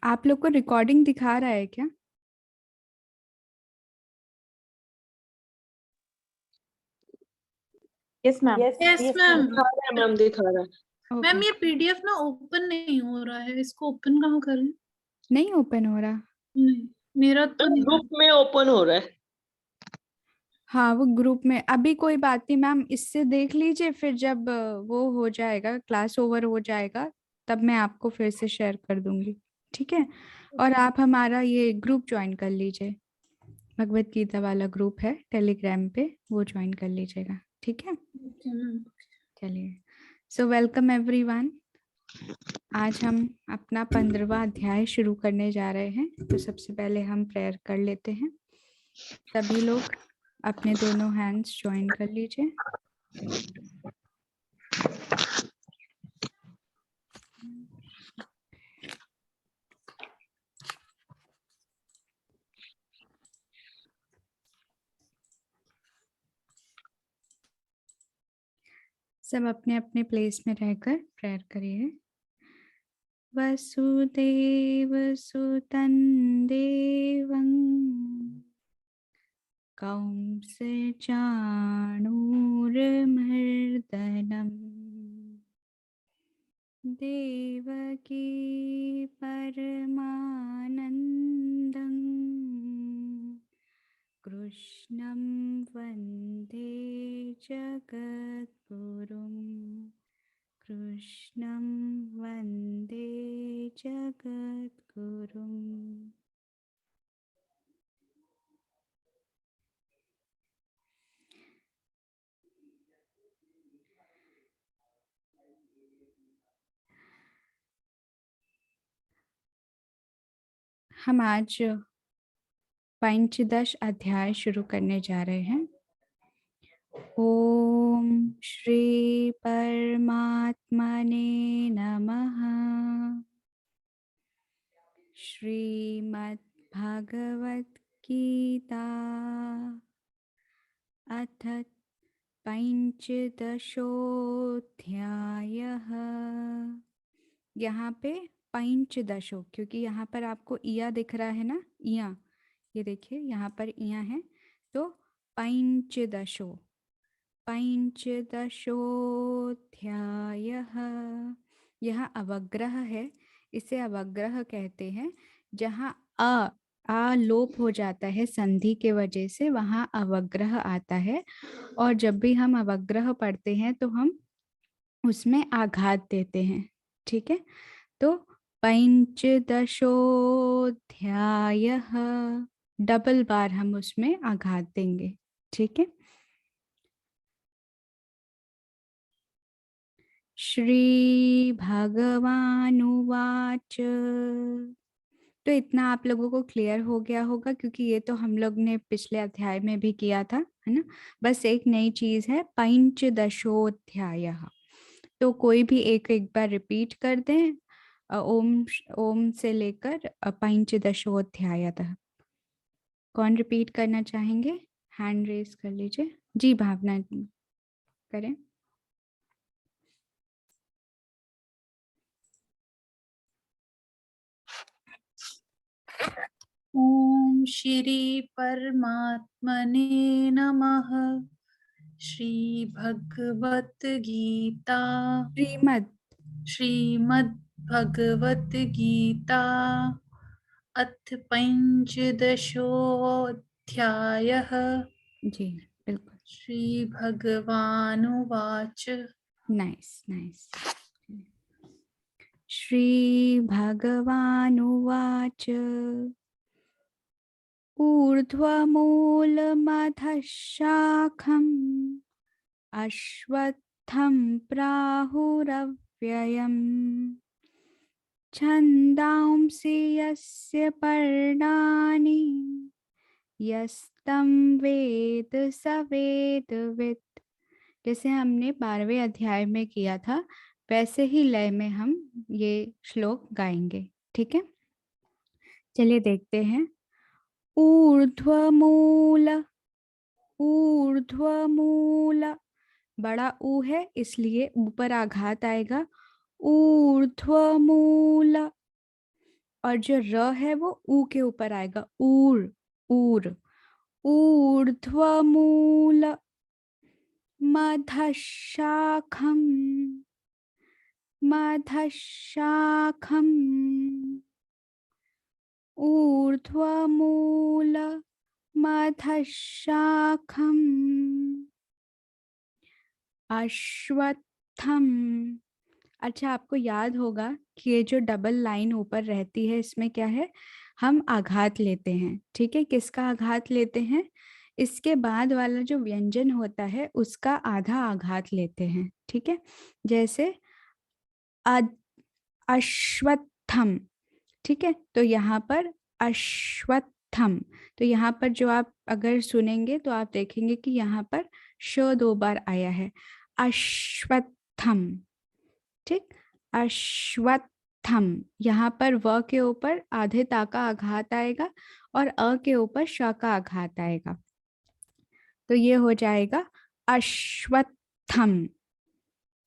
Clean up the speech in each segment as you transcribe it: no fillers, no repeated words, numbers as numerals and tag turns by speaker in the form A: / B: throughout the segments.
A: आप लोग को रिकॉर्डिंग दिखा रहा है क्या?
B: Yes ma'am.
C: Yes ma'am.
B: दिखा रहा है मैम, दिखा रहा है।
C: Ma'am
A: okay.
C: ये पीडीएफ ना ओपन नहीं हो रहा है, इसको ओपन कहाँ करें?
A: नहीं ओपन हो रहा?
C: नहीं, मेरा तो नहीं।
B: ग्रुप में ओपन हो रहा है।
A: हाँ वो ग्रुप में अभी कोई बात नहीं मैम, इससे देख लीजिए, फिर जब वो हो जाएगा, क्लास ओवर हो जाएगा, तब मैं आपको फिर से शेयर कर दूंगी। ठीक है। और आप हमारा ये ग्रुप ज्वाइन कर लीजिए, भगवत गीता वाला ग्रुप है टेलीग्राम पे, वो ज्वाइन कर लीजिएगा। ठीक है।
C: Okay ma'am.
A: चलिए, सो वेलकम एवरीवन। आज हम अपना 15वां अध्याय शुरू करने जा रहे हैं, तो सबसे पहले हम प्रेयर कर लेते हैं। सभी लोग अपने दोनों हैंड्स ज्वाइन कर लीजिए। सब अपने अपने प्लेस में रहकर प्रेयर करिए। वसुदेव सुतं देवं कंसचाणूरमर्दनम् देवकी परमानन्दं कृष्णं वन्दे जगद्गुरुं कृष्णं वन्दे जगद्गुरुम्। हम आज पंचदश अध्याय शुरू करने जा रहे हैं। ओम श्री परमात्मने नमः। श्रीमद् भगवत गीता अथ पंचदशोऽध्यायः। यहाँ पे पंचदशो, क्योंकि यहाँ पर आपको इया दिख रहा है ना, इया, ये देखिए यहाँ पर इया है, तो पंचदशो, पंचदशोऽध्यायः। यह अवग्रह है, इसे अवग्रह कहते हैं। जहाँ आ लोप हो जाता है संधि के वजह से, वहाँ अवग्रह आता है। और जब भी हम अवग्रह पढ़ते हैं तो हम उसमें आघात देते हैं। ठीक है। तो पंचदशोऽध्यायः, डबल बार हम उसमें आघात देंगे। ठीक है। श्री भगवानुवाच। तो इतना आप लोगों को क्लियर हो गया होगा, क्योंकि ये तो हम लोग ने पिछले अध्याय में भी किया था, है ना। बस एक नई चीज है, पंचदशोऽध्यायः। तो कोई भी एक एक बार रिपीट कर दें, ओम ओम से लेकर पंचदशोऽध्याय तक। कौन रिपीट करना चाहेंगे? हैंड रेज कर लीजिए। जी भावना करें।
C: ओम श्री परमात्मने नमः। श्री भगवत गीता, श्रीमद् भगवत गीता अथ पंचदशोऽध्यायः।
A: जी बिल्कुल।
C: श्री भगवानुवाच।
A: Nice nice. श्री भगवानुवाच। ऊर्ध्वमूलमधः शाखम् अश्वत्थं प्राहुरव्ययम् छन्दांसि यस्य पर्णानि यस्तं वेद स वेदवित्। जैसे हमने 12वें अध्याय में किया था, वैसे ही लय में हम ये श्लोक गाएंगे। ठीक है। चलिए देखते हैं। ऊर्ध्वमूल, ऊर्ध्वमूल, बड़ा ऊ है इसलिए ऊपर आघात आएगा। ऊर्ध्वमूल और जो र है वो ऊ के ऊपर आएगा, ऊर, ऊर, ऊर्ध्वमूल मधशाखम, मधशाखम, ऊर्ध्वमूल मधशाखम, अश्वत्थम। अच्छा, आपको याद होगा कि ये जो डबल लाइन ऊपर रहती है इसमें क्या है, हम आघात लेते हैं, ठीक है। किसका आघात लेते हैं, इसके बाद वाला जो व्यंजन होता है उसका आधा आघात लेते हैं, ठीक है। जैसे अश्वत्थम, ठीक है। तो यहाँ पर अश्वत्थम, तो यहाँ पर जो आप अगर सुनेंगे तो आप देखेंगे कि यहाँ पर श 2 बार आया है, अश्वत्थम, ठीक। अश्वत्थम, यहाँ पर व के ऊपर आधे ता का आघात आएगा और अ के ऊपर श का आघात आएगा, तो ये हो जाएगा अश्वत्थम,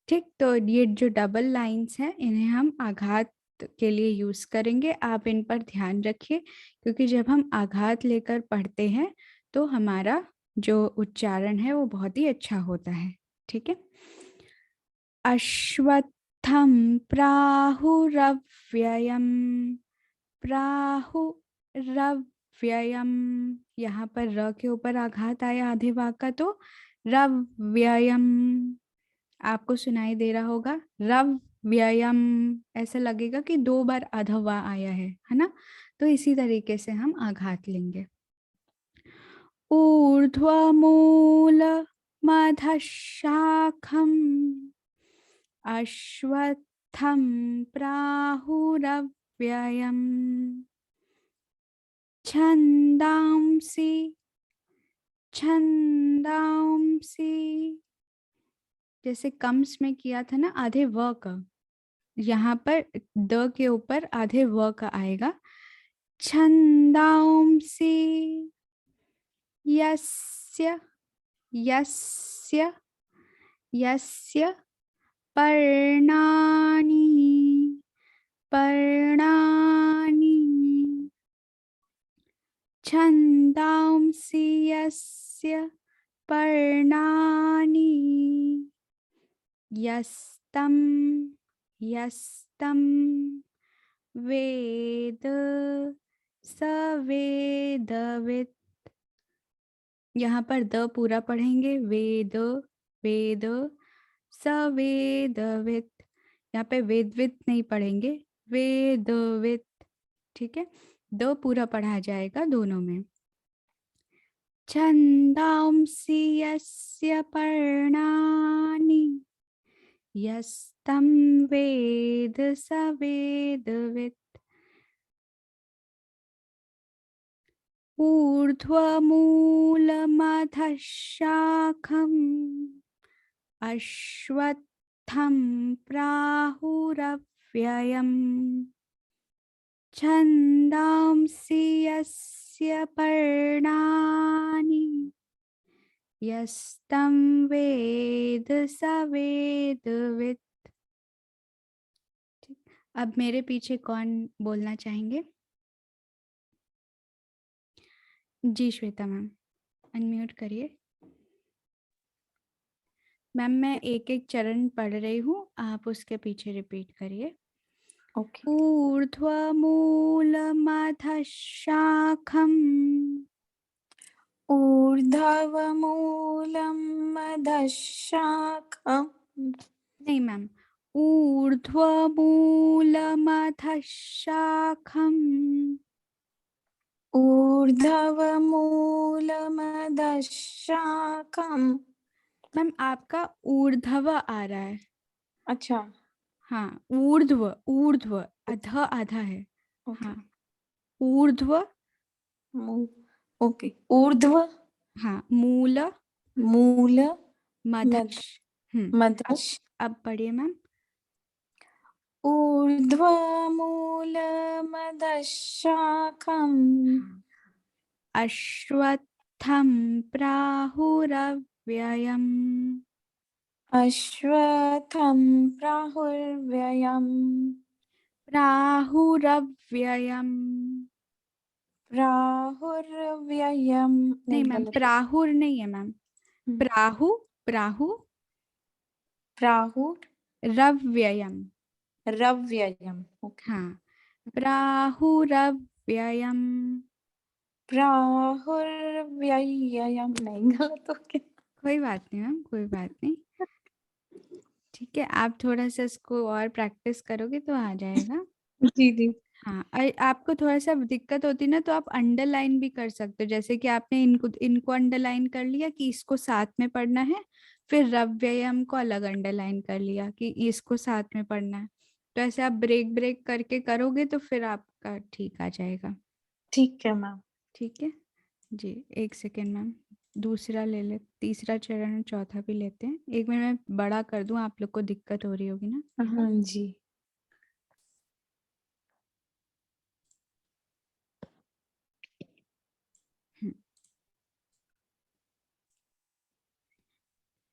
A: ठीक। तो ये जो डबल लाइंस हैं इन्हें हम आघात के लिए यूज करेंगे, आप इन पर ध्यान रखिए, क्योंकि जब हम आघात लेकर पढ़ते हैं तो हमारा जो उच्चारण है वो बहुत ही अच्छा होता है, ठीक है। अश्वत्थम प्राहुरव्ययम, प्राहुरव्ययम, यहाँ पर र के ऊपर आघात आया आधे वाक का, तो रव्ययम, आपको सुनाई दे रहा होगा रव व्ययम, ऐसा लगेगा कि 2 बार अधवा आया है ना। तो इसी तरीके से हम आघात लेंगे। ऊर्ध्वमूल मधशाखम, अश्वत्थम प्राहुरव्ययम, छंदांसि, छंदांसि, जैसे कम्स में किया था ना आधे व का, यहाँ पर द के ऊपर आधे व का आएगा, छंदांसि यस्य, यस्य, यस्य पर्णानि, पर्णानि, छंदांसि यस्य पर्णानि, यस्तं, यस्तं वेद स वेदवित्, यहाँ पर द पूरा पढ़ेंगे, वेद, वेद स वेदवित्, यहाँ पे वेदवित् नहीं पढ़ेंगे, वेदवित्, ठीक है। द पूरा पढ़ा जाएगा दोनों में। छंदांसि यस्य पर्णानि, यस्तं वेद स वेदवित्, ऊर्ध्वमूलमधशाखम्, अश्वत्थं प्राहुरव्ययम्, छंदांसि यस्य पर्णानि, यस्तं वेद स वेदवित्। अब मेरे पीछे कौन बोलना चाहेंगे? जी श्वेता मैम, अनम्यूट करिए। मैम मैं एक एक चरण पढ़ रही हूँ, आप उसके पीछे रिपीट करिए।
D: ओके।
A: ऊर्ध्वमूलमधशाखम्,
D: ऊर्ध्वमूलं मधशाखम्,
A: नहीं मैम, ऊर्ध्वमूलमधशाखम्,
D: ऊर्ध्वमूलमधशाखम्।
A: मैम आपका ऊर्ध्व आ रहा है।
D: अच्छा,
A: हाँ, ऊर्ध्व, ऊर्ध्व, अध आधा है।
D: ओके।
A: हाँ, ऊर्ध्व,
D: ओके। ऊर्ध्व
A: हाँ, मूल
D: मूल
A: मधश,
D: मधश,
A: अब पढ़िए मैम।
D: ऊर्ध्वमूलमधशाखम्,
A: अश्वत्थं प्राहुरव्ययम्,
D: अश्वत्थं प्राहुर्व्ययम्,
A: प्राहुरव्ययम्।
D: प्राहुर्व्ययम
A: नहीं
D: नहीं
A: मैम,
D: गलत।
A: प्राहुर नहीं है मैम, प्राहु, प्राहु
D: प्राहुर
A: रव्ययम्।
D: रव्ययम। ओके।
A: हाँ, प्राहुरव्ययम्।
D: प्राहुर्व्ययम नहीं गलत हो गया।
A: कोई बात नहीं मैम, कोई बात नहीं। ठीक है, आप थोड़ा सा इसको और प्रैक्टिस करोगे तो आ जाएगा।
D: जी जी।
A: हाँ, आपको थोड़ा सा दिक्कत होती ना तो आप अंडरलाइन भी कर सकते हो, जैसे कि आपने इनको इनको अंडरलाइन कर लिया कि इसको साथ में पढ़ना है, फिर रव्ययम को अलग अंडरलाइन कर लिया कि इसको साथ में पढ़ना है। तो ऐसे आप ब्रेक ब्रेक करके करोगे तो फिर आपका ठीक आ जाएगा।
D: ठीक है मैम।
A: ठीक है जी, एक सेकेंड मैम, दूसरा ले ले, तीसरा चरण और चौथा भी लेते हैं। एक मिनट मैं बड़ा कर दूं, आप लोग को दिक्कत हो रही होगी ना।
D: हाँ जी।
A: हम्म।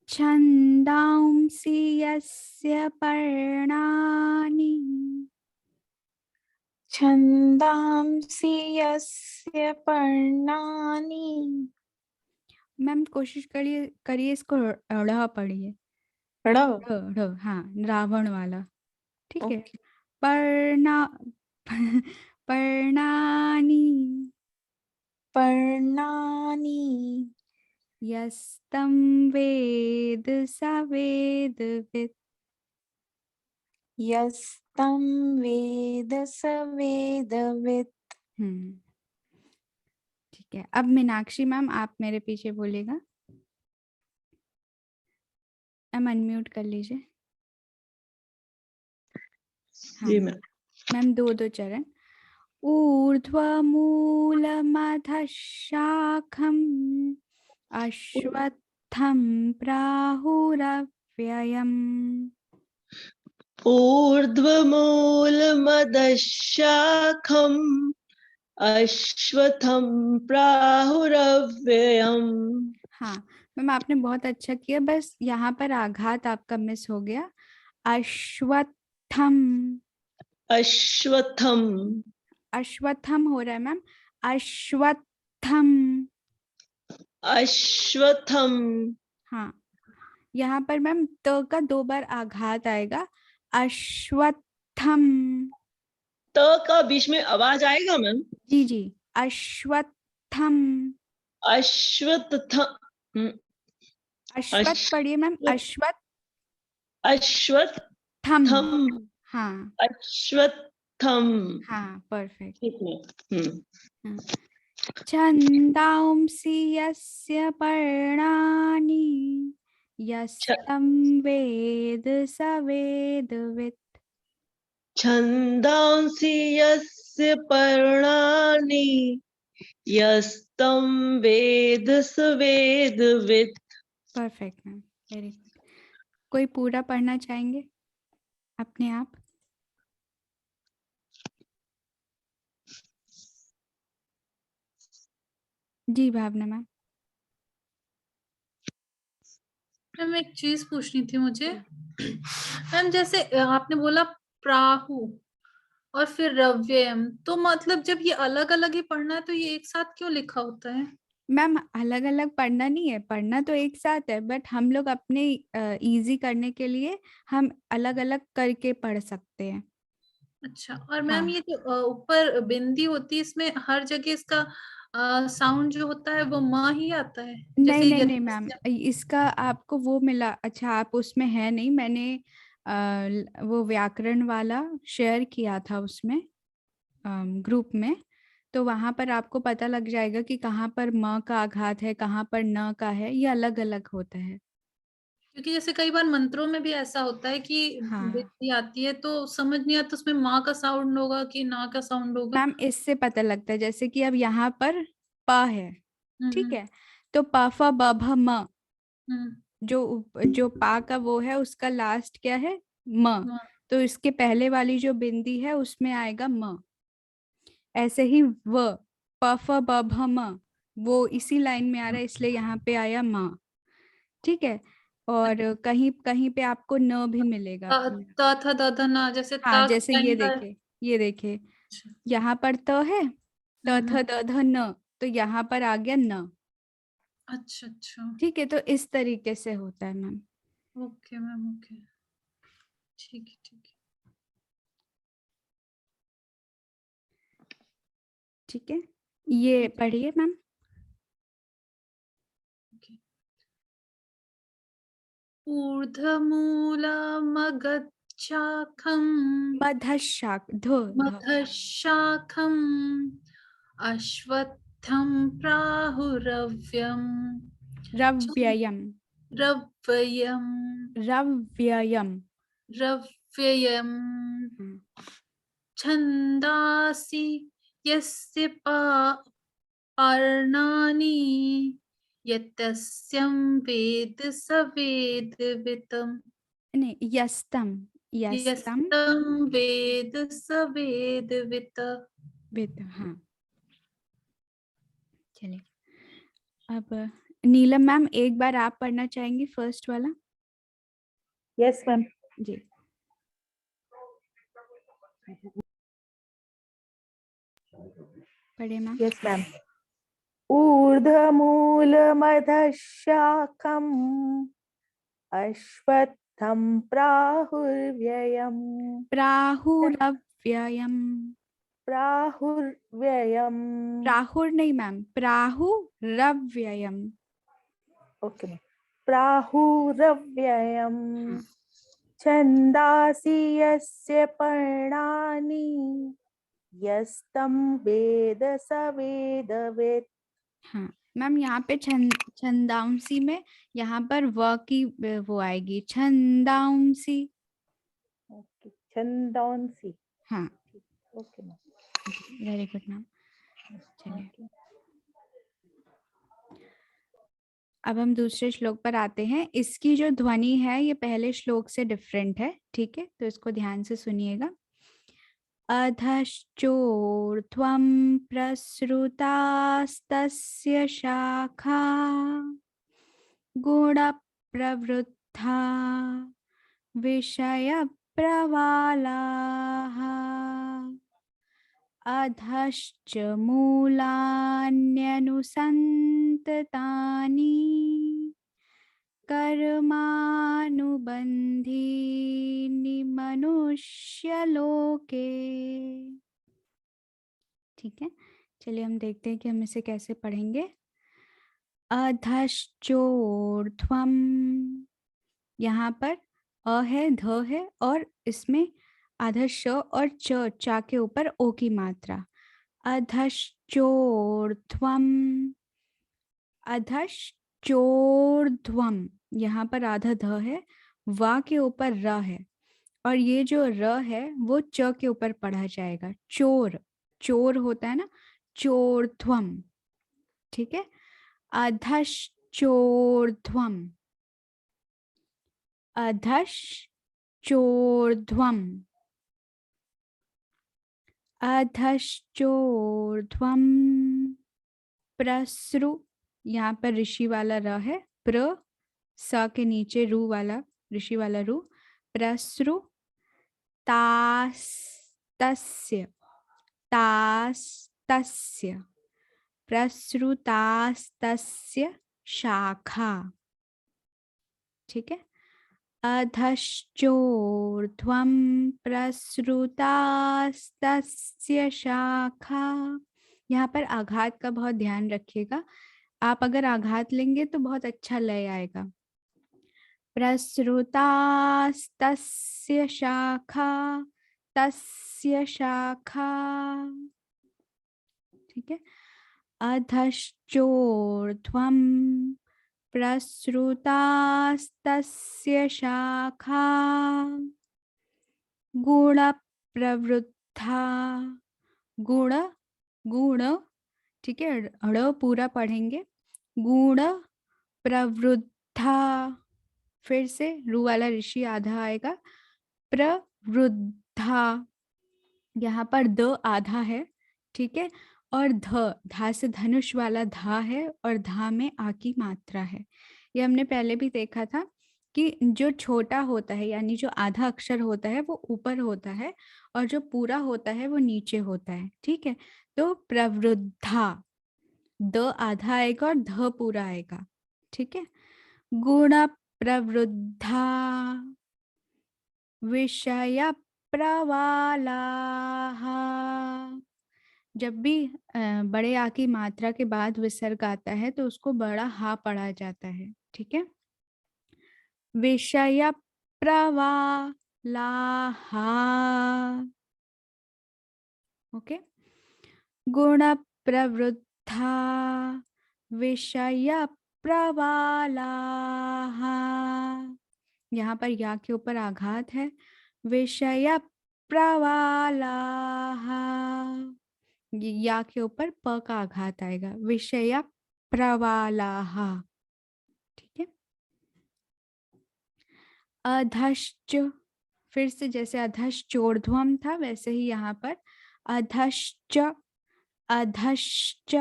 A: छन्दांसि यस्य पर्णानि।
D: छन्दांसि यस्य पर्णानि।
A: मैम कोशिश करिए करिए इसको ढ़ पढ़िए।
D: ड़।
A: ढ़, हाँ, रावण वाला। ठीक है,
D: ओके।
A: पर्णा पर्णानि
D: पर्णानि
A: यस्तं वेद स वेदवित्।
D: यस्तं वेद स वेदवित्।
A: हम्म, ठीक है। अब मीनाक्षी मैम आप मेरे पीछे बोलिएगा। मैम अनम्यूट कर लीजिए। हाँ
B: जी
A: मैम,
B: मैम।
A: मैम दो दो चरण। ऊर्ध्वमूलमधः शाखम् अश्वत्थं प्राहुरव्ययम्।
B: ऊर्ध्वमूलमदशाखम् अश्वत्थं प्राहुरव्ययम्।
A: हाँ मैम, आपने बहुत अच्छा किया, बस यहाँ पर आघात आपका मिस हो गया। अश्वत्थम,
B: अश्वत्थम
A: अश्वत्थम हो रहा है मैम, अश्वत्थम।
B: अश्वत्थम।
A: हाँ, यहाँ पर मैम त का दो बार आघात आएगा। अश्वत्थम।
B: त का बीच में आवाज आएगा मैम।
A: जी जी, अश्वत्थम।
B: अश्वत्थम।
A: अश्वत्थ पढ़िए मैम, अश्वत्थम।
B: अश्वत्थम।
A: हाँ
B: अश्वत्थम।
A: हाँ, परफेक्ट।
B: ठीक है।
A: हाँ। छन्दांसि यस्य पर्णानि यस्तं वेद स वेदवित्।
B: छन्दांसि यस्य पर्णानि यस्तं वेद स वेदवित्।
A: Perfect ma'am, very good. कोई पूरा पढ़ना चाहेंगे अपने आप? जी भावना मैम।
C: मैम एक चीज पूछनी थी मुझे। मैम जैसे आपने बोला प्राहु और फिर रव्ययम, तो मतलब जब ये अलग अलग ही पढ़ना है तो ये एक साथ क्यों लिखा होता है?
A: मैम अलग अलग पढ़ना नहीं है, पढ़ना तो एक साथ है, बट हम लोग अपने इजी करने के लिए हम अलग अलग करके पढ़ सकते हैं।
C: अच्छा, और मैम
A: हाँ,
C: ये जो ऊपर बिंदी होती है इसमें हर जगह इसका साउंड जो होता है वो माँ ही आता है,
A: नहीं
C: जैसे
A: नहीं नहीं मैम,
C: यदि
A: इसका आपको वो मिला, अच्छा आप उसमें है नहीं, मैंने वो व्याकरण वाला शेयर किया था उसमें ग्रुप में, तो वहां पर आपको पता लग जाएगा कि कहाँ पर म का आघात है, कहाँ पर न का है, ये अलग अलग होता है।
C: क्योंकि जैसे कई बार मंत्रों में भी ऐसा होता है कि
A: हाँ
C: बिंदी आती है तो समझ नहीं आता उसमें माँ का साउंड होगा कि ना का साउंड होगा।
A: मैम, इससे पता लगता है, जैसे कि अब यहाँ पर प है, ठीक
C: हम्म
A: है, तो प फ ब भ म,
C: हम्म
A: जो पा का वो है उसका लास्ट क्या है, म,
C: हम्म।
A: तो इसके पहले वाली जो बिंदी है उसमें आएगा म। ऐसे ही व, प फ ब भ म, वो इसी लाइन में आ रहा है इसलिए यहाँ पे आया म। ठीक है, और कहीं कहीं पे आपको न भी मिलेगा।
C: त था द था ना, जैसे
A: हाँ,
C: ता
A: जैसे
C: लाइन
A: ये
C: का
A: देखिए, ये देखिए
C: अच्छा
A: यहाँ पर त है, त थ द ध न, तो यहाँ पर आ गया न।
C: अच्छा अच्छा
A: ठीक है, तो इस तरीके से होता है मैम।
C: ओके मैम ओके ठीक है ठीक है।
A: ठीक है, ये
C: ठीक है,
A: पढ़िए मैम।
C: ओके। ऊर्ध्वमूलमगच्छाखम्
A: मधशाक ध ध
C: मधशाखम् अश्वत्थं प्राहुरव्यम्
A: रव्ययम
C: रव्ययम्
A: रव्ययम।
C: रव्ययम्
A: हम्म,
C: छन्दासि यस्य पर्णानि यतस्यं वेद स वेदवितम्
A: नहीं, यस्तम यस्तम
C: यस्तं वेद स वेदवित।
A: विद। हाँ, चलिए अब नीलम मैम एक बार आप पढ़ना चाहेंगी फर्स्ट वाला?
D: Yes ma'am.
A: जी। पढ़े मैम।
D: Yes ma'am. ऊर्ध्वमूलमधशाखम् अश्वत्थं प्राहुर्व्ययम्
A: प्राहुरव्ययम।
D: प्राहुर्व्ययम्।
A: प्राहुर नहीं मैम, प्राहुरव्ययम।
D: Okay ma'am. प्राहुरव्ययम्
A: हाँ।
D: छन्दासि यस्य पर्णानि यस्तं वेद स वेदवित्।
A: हाँ मैम, यहाँ पे छंदांसी में यहाँ पर व की वो आएगी, छंदांसी।
D: ओके, छंदांसी।
A: हाँ,
D: okay ma'am.
A: Very good ma'am. चलिए
D: ओके।
A: अब हम दूसरे श्लोक पर आते हैं। इसकी जो ध्वनि है ये पहले श्लोक से डिफरेंट है, ठीक है, तो इसको ध्यान से सुनिएगा। अधश्चोर्ध्वं प्रसृतास्तस्य शाखा गुणप्रवृद्धा विषयप्रवालाः अधश्च मूलान्यनुसन्ततानि कर्मानुबन्धीनि मनुष्यलोके। ठीक है, चलिए हम देखते हैं कि हम इसे कैसे पढ़ेंगे। अधश्चोर्ध्वम, यहाँ पर अ है, ध है और इसमें आधा श और च, चा के ऊपर ओ की मात्रा। अधश्चोर्ध्वम, अधश्चोर्ध्वम, यहाँ पर आधा ध है, वा के ऊपर र है और ये जो र है वो च के ऊपर पढ़ा जाएगा। चोर, चोर होता है ना, चोर्ध्वम। ठीक है, अधश्चोर्ध्वम, अधश्चोर्ध्वम, अधश्चोर्ध्वम। प्रसृ, यहाँ पर ऋषि वाला र है, प्र स के नीचे रू वाला, ऋषि वाला रू। प्रसृ तास्तस्य, तास्तस्य, प्रसृतास्तस्य शाखा। ठीक है, अधश्चोर्ध्वं प्रसृतास्तस्य शाखा। यहाँ पर आघात का बहुत ध्यान रखिएगा, आप अगर आघात लेंगे तो बहुत अच्छा लय आएगा। प्रसृतास्तस्य शाखा, तस्य शाखा। ठीक है, अधश्चोर्ध्वं प्रसृतास्तस्य शाखा गुणप्रवृद्धा, गुण, गुण, ठीक है, ड़ पूरा पढ़ेंगे। गुण प्रवृद्धा, फिर से रू वाला ऋषि आधा आएगा। प्रवृद्धा, यहाँ पर द आधा है, ठीक है, और धा से धनुष वाला धा है और धा में आ की मात्रा है। ये हमने पहले भी देखा था कि जो छोटा होता है यानी जो आधा अक्षर होता है वो ऊपर होता है और जो पूरा होता है वो नीचे होता है, ठीक है। तो प्रवृद्धा, द आधा आएगा और ध पूरा आएगा, ठीक है। गुण प्रवृद्धा विषय प्रवालाः। जब भी बड़े आ की मात्रा के बाद विसर्ग आता है तो उसको बड़ा हा पढ़ा जाता है, ठीक है। विषय प्रवालाः, ओके। गुण प्रवृद्धा विषय प्रवालाः, यहाँ पर या के ऊपर आघात है। विषय प्रवालाः, या के ऊपर प का आघात आएगा। विषय प्रवालाः, ठीक है। अधश्च, फिर से जैसे अधश्च ऊर्ध्वम था वैसे ही यहाँ पर अधश्च, अधश्च,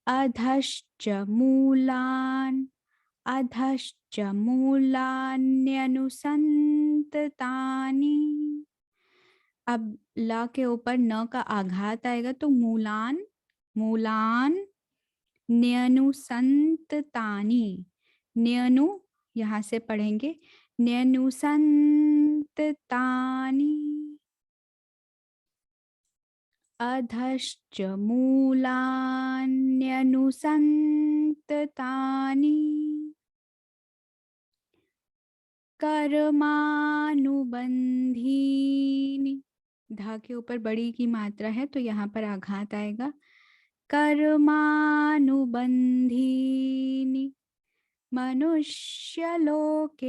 A: अधश्च मूलान्, अधश्च मूलान्यनुसन्ततानि। अब ला के ऊपर न का आघात आएगा तो मूलान, मूलान न्यनुसन्ततानि, न्यनु यहाँ से पढ़ेंगे न्यनुसन्ततानि। अधश्च मूलान्यनुसन्ततानि कर्मानुबन्धीनि। धा के ऊपर बड़ी की मात्रा है तो यहाँ पर आघात आएगा। कर्मानुबन्धीनि मनुष्यलोके,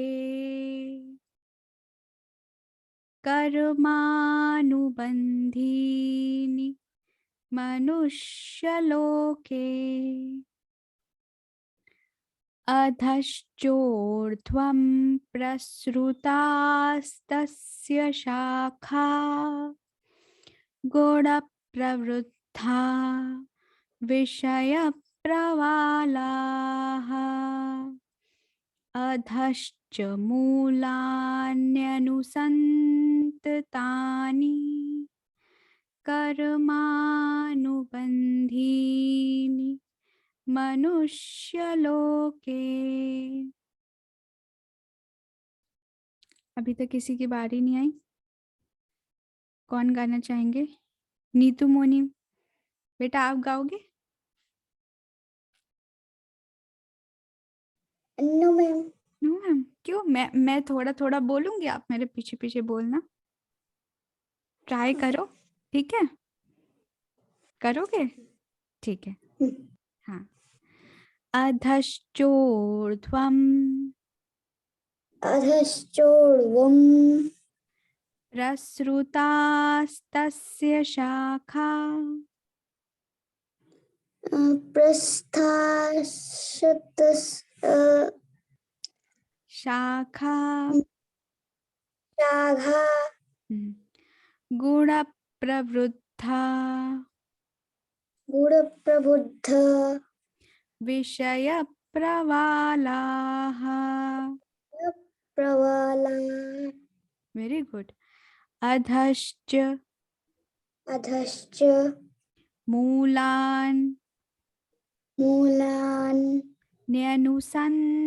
A: कर्मानुबन्धीनि मनुष्यलोके। अधश्चोर्ध्वं प्रसृतास्तस्य शाखा गुणप्रवृद्धा विषय प्रवालाः। अधश्च मूलान्यनुसन्ततानि कर्मानुबन्धीनि मनुष्यलोके। अभी तक किसी की बारी नहीं आई? कौन गाना चाहेंगे? नीतू मोनी, बेटा आप गाओगे?
E: No ma'am.
A: नो मैम, क्यों? मैं थोड़ा थोड़ा बोलूंगी, आप मेरे पीछे पीछे बोलना, ट्राई करो, ठीक है? करोगे? ठीक है। हाँ। अधश्चोर्ध्वं
E: अधश्चोर्ध्वं
A: प्रसृतास्तस्य शाखा शाखा
E: शाखा
A: गुणप्रवृद्धा
E: गुणप्रबुद्ध
A: विषय प्रवालाः।
E: प्रवाला
A: वेरी गुड। अधश्च
E: अधश्च
A: मूलान्
E: मूलान्
A: न्यनुसन्ततानि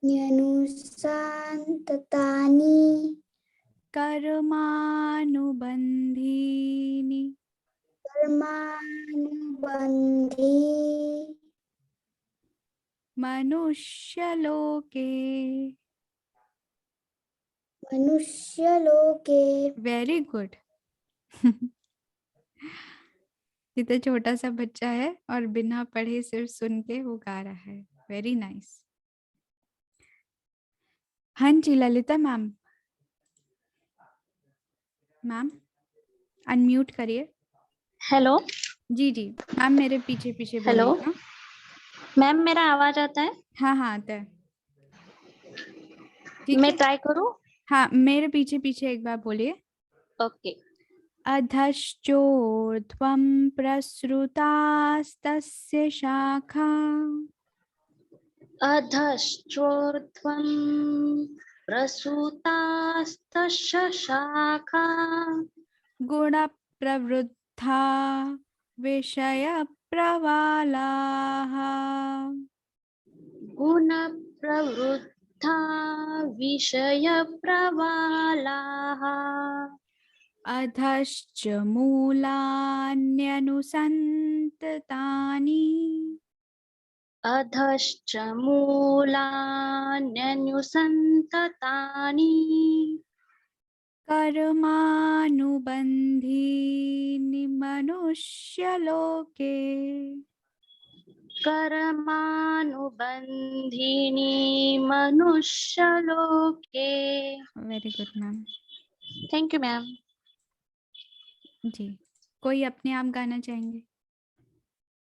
E: न्यनुसन्ततानि
A: कर्मानुबन्धीनि
E: कर्मानुबन्धी
A: मनुष्यलोके।
E: मनुष्यलोके।
A: Very good. इतना छोटा सा बच्चा है और बिना पढ़े सिर्फ सुन के वो गा रहा है। Very nice. हाँ जी ललिता मैम, मैम अनम्यूट करिए।
F: हेलो।
A: जी जी मैम, मेरे पीछे पीछे
F: हेलो
A: बोलिएगा।
F: मैम, मेरा आवाज आता है?
A: हाँ हाँ आता है, ठीक
F: मैं
A: है।
F: ट्राई करूं?
A: हाँ मेरे पीछे पीछे एक बार बोलिए।
F: ओके।
A: अधश्चोर्ध्वं प्रसृतास्तस्य शाखा
F: अधश्चोर्ध्वं प्रसुतास्तशाखा
A: गुण प्रवृद्धा विषय प्रवालाः।
F: गुणप्रवृद्धा विषयप्रवालाः
A: अधश्च मूलान्यनुसन्ततानि
F: अधश्च मूलान्यनुसन्ततानि
A: कर्मानुबन्धीनि मनुष्यलोके।
F: कर्मानुबन्धीनि मनुष्यलोके।
A: Very good ma'am.
F: Thank you ma'am.
A: जी, कोई अपने आप गाना चाहेंगे?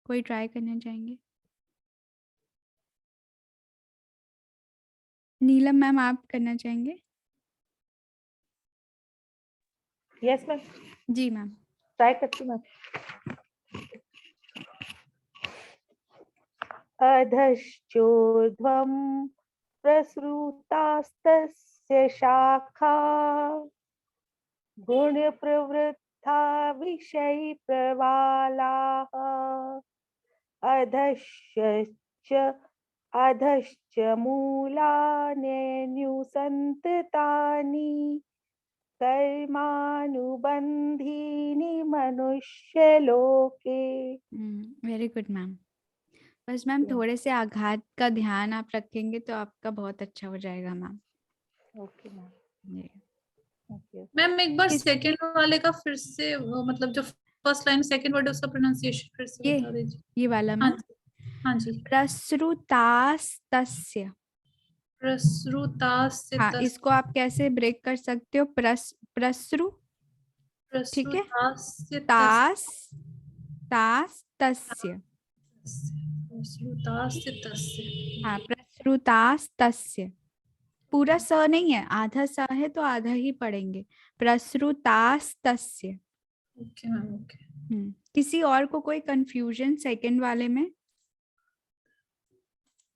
A: कोई ट्राई करना चाहेंगे? नीलम मैम, आप करना चाहेंगे?
D: यस मैम,
A: जी मैम।
D: ट्राई करती हूँ मैम। अधश्चोर्ध्वं प्रसृतास्तस्य शाखा गुणप्रवृद्धा विषयप्रवालाः। अधश्च मूलान्यनुसन्ततानि कर्मानुबन्धीनि मनुष्यलोके।
A: Very good ma'am. बस मैम थोड़े से आघात का ध्यान आप रखेंगे तो आपका बहुत अच्छा हो जाएगा मैम।
D: ओके मैम,
A: जी।
D: ओके।
C: मैम एक बार
A: किस-
C: सेकंड वाले का फिर से मतलब जो फर्स्ट लाइन सेकंड वर्ड है उसका प्रोनाउंसिएशन फिर से बता दीजिए।
A: ये वाला
C: हाँ
A: मैम।
C: जी, हाँ जी।
A: प्रसृतास्तस्य।
C: प्रसृतास्य
A: हाँ, इसको आप कैसे ब्रेक कर सकते हो? प्रसृ, ठीक है,
C: प्रसृतास्य
A: तास तास तस्य।
C: प्रसृतास्य तस्य।
A: हाँ, प्रसृतास तस्य। पूरा स नहीं है, आधा स है तो आधा ही पढ़ेंगे। प्रसृतास तस्य।
C: Okay ma'am, okay.
A: किसी और को कोई कंफ्यूजन सेकंड वाले में,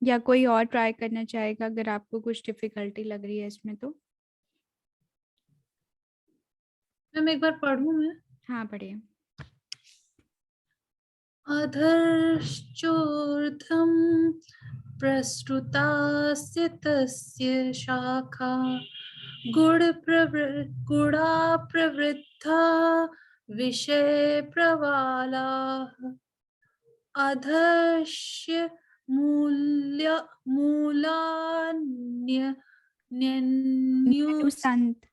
A: या कोई और ट्राई करना चाहेगा अगर आपको कुछ डिफिकल्टी लग रही है इसमें तो?
C: मैम एक बार पढ़ूं मैं?
A: हाँ, पढ़िए।
C: अधश्चोर्ध्वं प्रसृतास्य तस्य शाखा गुणा प्रवृद्धा विषय प्रवालाः। अधश्च
A: अनुसंत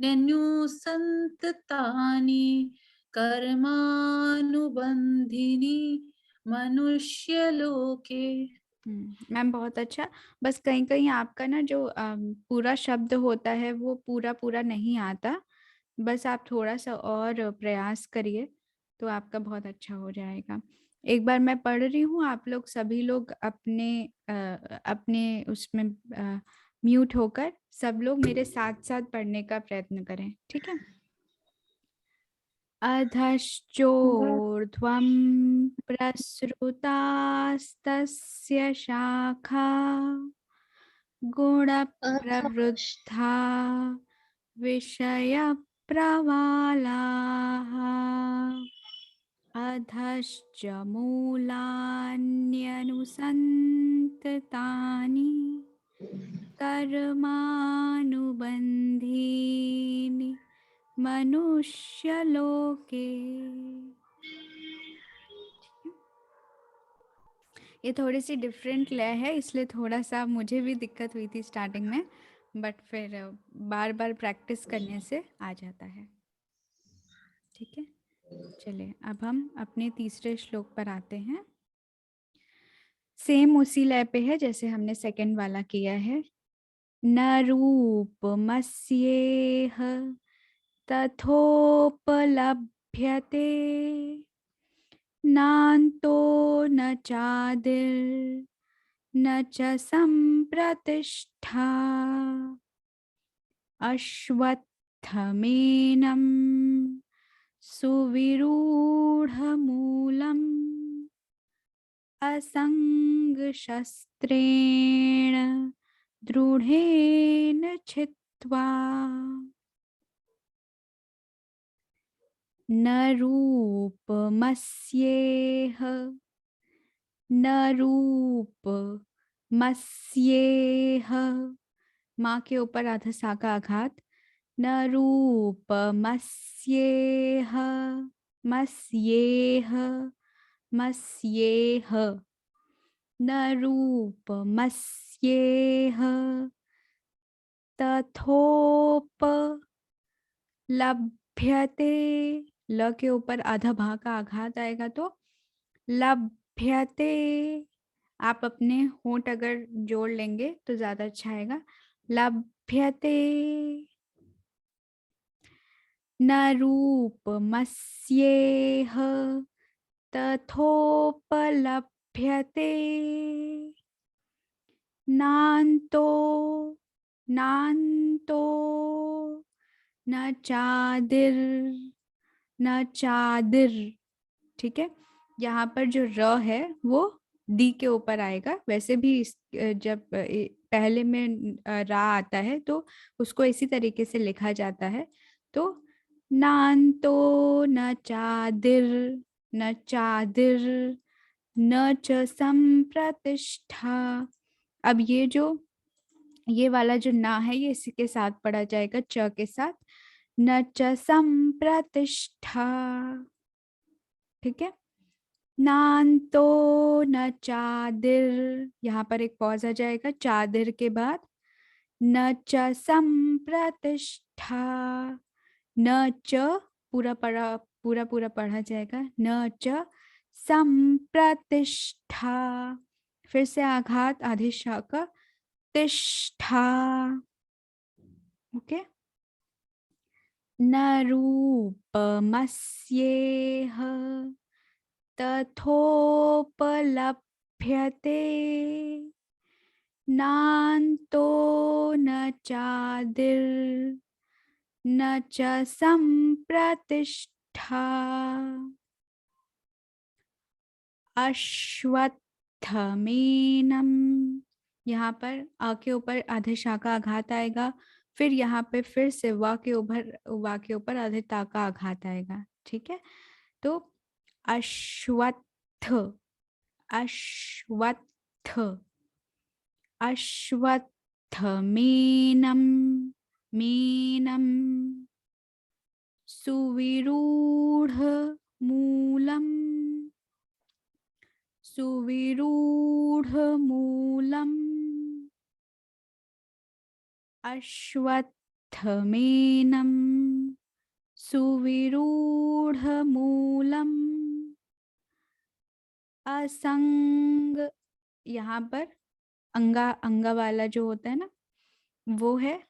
C: न्यनुसन्ततानि कर्मानुबन्धीनि मनुष्यलोके।
A: मैम बहुत अच्छा। बस कहीं कहीं आपका ना जो पूरा शब्द होता है वो पूरा पूरा नहीं आता। बस आप थोड़ा सा और प्रयास करिए तो आपका बहुत अच्छा हो जाएगा। एक बार मैं पढ़ रही हूँ, आप लोग सभी लोग अपने उसमें म्यूट होकर सब लोग मेरे साथ साथ पढ़ने का प्रयत्न करें, ठीक है? अधश्चोर्ध्वं प्रसृतास्तस्य शाखा गुणप्रवृद्धा विषयप्रवालाः। अधश्च मूलान्यनुसन्ततानि कर्मानुबन्धीनि मनुष्यलोके। ये थोड़ी सी डिफरेंट लय है, इसलिए थोड़ा सा मुझे भी दिक्कत हुई थी स्टार्टिंग में, बट फिर बार बार प्रैक्टिस करने से आ जाता है, ठीक है? चलिए अब हम अपने तीसरे श्लोक पर आते हैं। सेम उसी लय पे है जैसे हमने सेकंड वाला किया है। न रूपमस्येह तथोपलभ्यते नान्तो न चादिर् न च संप्रतिष्ठा अश्वत्थमेनं सुविरूढमूलम् असंगशस्त्रेण असङ्गशस्त्रेण दृढेन छित्त्वा न रूपमस्येह न रूपमस्येह, माँ के ऊपर आधा सा का आघात, न रूपमस्येह मस्येह मस्येह, न रूपमस्येह तथोपलभ्यते, ल के ऊपर आधा भा का आघात आएगा तो लभ्यते, आप अपने होंठ अगर जोड़ लेंगे तो ज्यादा अच्छा आएगा, लभ्यते न रूपमस्येह तथोपलभ्यते नान्तो नान्तो न चादिर न चादिर, ठीक है। यहाँ पर जो र है वो दी के ऊपर आएगा, वैसे भी जब पहले में रा आता है तो उसको इसी तरीके से लिखा जाता है। तो नान्तो न चादिर न चादिर न च संप्रतिष्ठा, अब ये वाला जो ना है ये इसी के साथ पढ़ा जाएगा, च के साथ, न च संप्रतिष्ठा, ठीक है। नान्तो न चादिर, यहाँ पर एक पॉज आ जाएगा, चादिर के बाद न च संप्रतिष्ठा, न च पूरा पढ़ा जाएगा, न च संप्रतिष्ठा, फिर से आघात आधे श का, तिष्ठा, ओके। न रूपमस्येह तथोपलभ्यते नान्तो न चादिर न च संप्रतिष्ठा अश्वत्थमेनम, यहाँ पर आ के ऊपर आधे शा का आघात आएगा, फिर यहाँ पे फिर से वा के ऊपर आधे ता का आघात आएगा, ठीक है। तो अश्वत्थ अश्वत्थ अश्वत्थमेनम मेनम सुविरूढ़ मूलम सुविरूढ़ मूलम अश्वत्थमेनम सुविरूढ़ मूलम असंग, यहाँ पर अंगा वाला जो होता है ना वो है,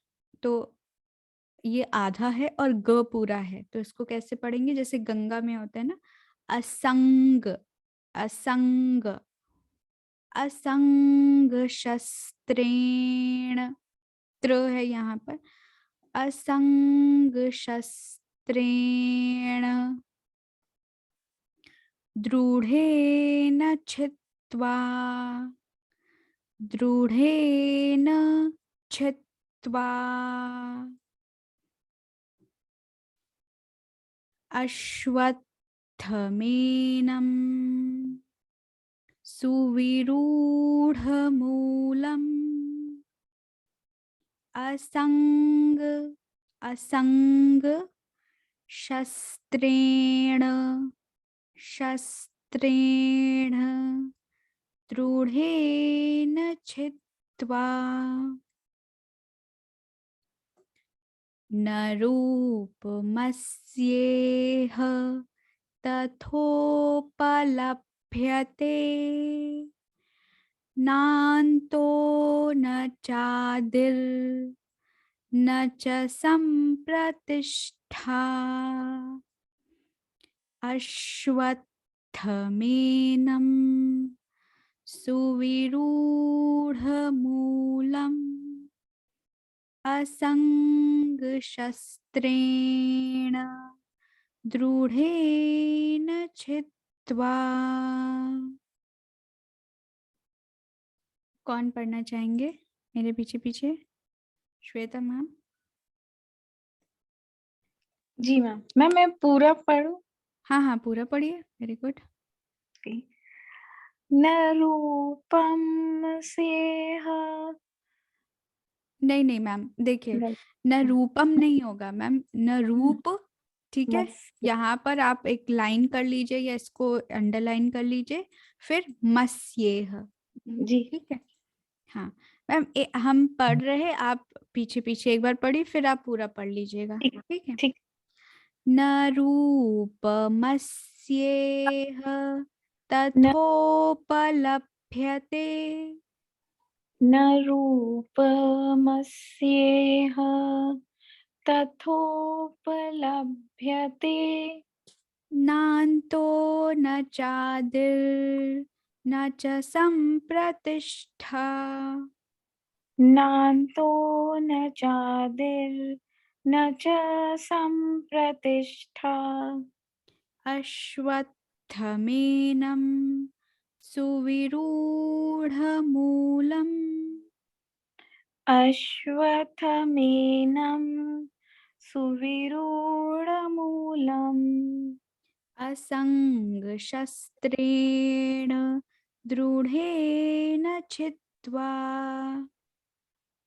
A: तो ये आधा है और ग पूरा है, तो इसको कैसे पढ़ेंगे, जैसे गंगा में होता है ना, असंग असंग असंग शस्त्रेण, त्र है यहाँ पर, असंग शस्त्रेण दृढ़ेन छित्त्वा दृढ़ेन छित्त्वा अश्वत्थमेनं सुविरूढमूलम् असंग असंग शस्त्रेण शस्त्रेण दृढ़ेन छित्त्वा न रूपमस्येह तथोपलभ्यते नान्तो न चादिर न च संप्रतिष्ठा अश्वत्थमेनं सुविरूढमूलम् असंगशस्त्रेण दृढ़ेन छित्त्वा। कौन पढ़ना चाहेंगे मेरे पीछे पीछे? श्वेता मैम।
G: जी मैम। मैं पूरा पढ़ूं?
A: हाँ हाँ पूरा पढ़िए, वेरी गुड।
G: न रूपम स्येह।
A: नहीं नहीं मैम, देखिए
G: नहीं,
A: न रूपम नहीं होगा मैम, न रूप, ठीक है।
G: मत्स्य।
A: यहाँ पर आप एक लाइन कर लीजिए या इसको अंडरलाइन कर लीजिए, फिर मस्येह,
G: जी
A: ठीक है। हाँ मैम, हम पढ़ रहे, आप पीछे पीछे एक बार पढ़ी, फिर आप पूरा पढ़ लीजिएगा,
G: ठीक
A: ठीक है।
G: ठीक।
A: न रूपमस्येह
G: न
A: तथोपलभ्यते।
G: न रूपमस्येह तथोपलभ्यते।
A: नान्तो न चादिर् न च सम्प्रतिष्ठा।
G: नान्तो न चादिर् न च सम्प्रतिष्ठा।
A: अश्वत्थमेनं सुविरूढमूलम्
G: अश्वत्थमेनं सुविरूढमूलम्
A: असङ्गशस्त्रेण दृढेन छित्त्वा।